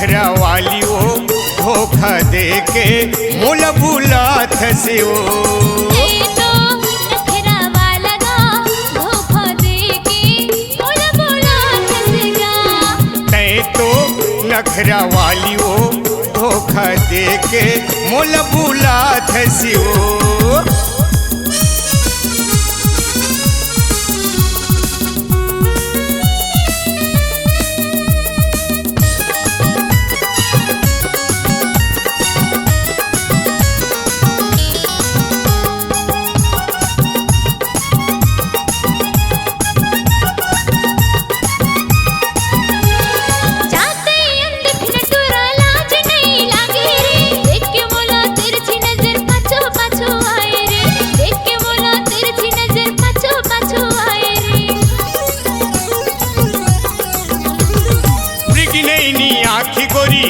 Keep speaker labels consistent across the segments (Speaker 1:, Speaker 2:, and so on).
Speaker 1: नखरा वाली वो धोखा दे के मोल बुलात से वो। नखरा वाली वो धोखा दे के मोल बुलात से वो।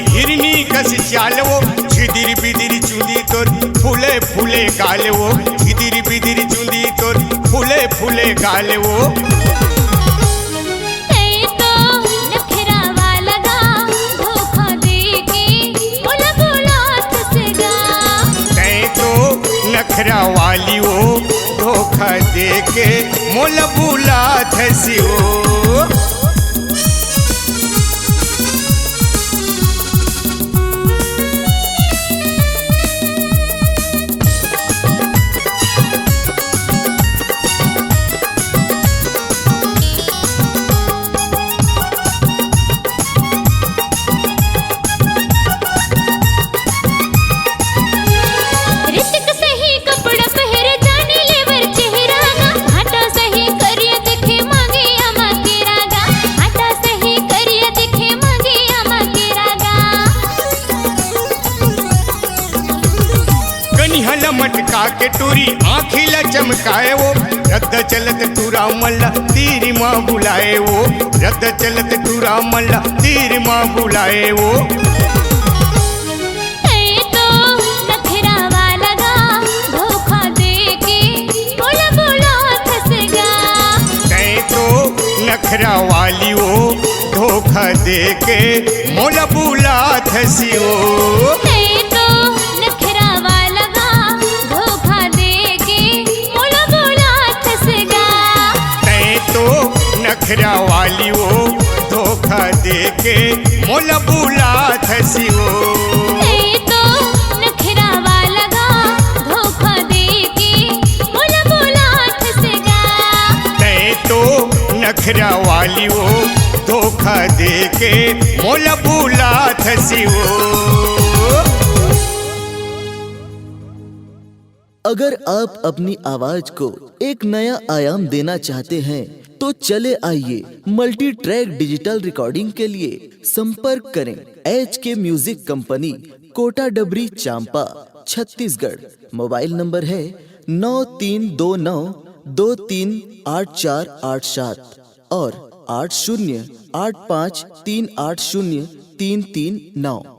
Speaker 1: हिरनी कस चाल वो झिदिर बिदिर चुंदी तोर फूले फूले गाल वो झिदिर बिदिर चुंदी तोर फूले फूले गाल वो। नखरा वाली वो धोखा दे के मोल बुलात से वो। मटका के टूरी आँखिला चमकाए वो रद्द चलत टूरा मल्ला तीर माँ बुलाए वो रद्द चलत टूरा मल्ला तीर माँ बुलाए वो।
Speaker 2: नखरा वाला गा धोखा दे के मोल बुलात से गा।
Speaker 1: नखरा वाली वो धोखा दे के मोल बुलात से वो। नखरा वाली वो धोखा दे के मोल बुलात से वो।
Speaker 2: नखरा वाला गा धोखा दे के मोल बुलात से गा।
Speaker 1: नखरा वाली वो धोखा दे के मोल बुलात से वो।
Speaker 3: अगर आप अपनी आवाज को एक नया आयाम देना चाहते हैं तो चले आइए मल्टी ट्रैक डिजिटल रिकॉर्डिंग के लिए संपर्क करें HK म्यूजिक कंपनी, कोटा डबरी, चांपा, छत्तीसगढ़। मोबाइल नंबर है 9329238487 और 8085380339।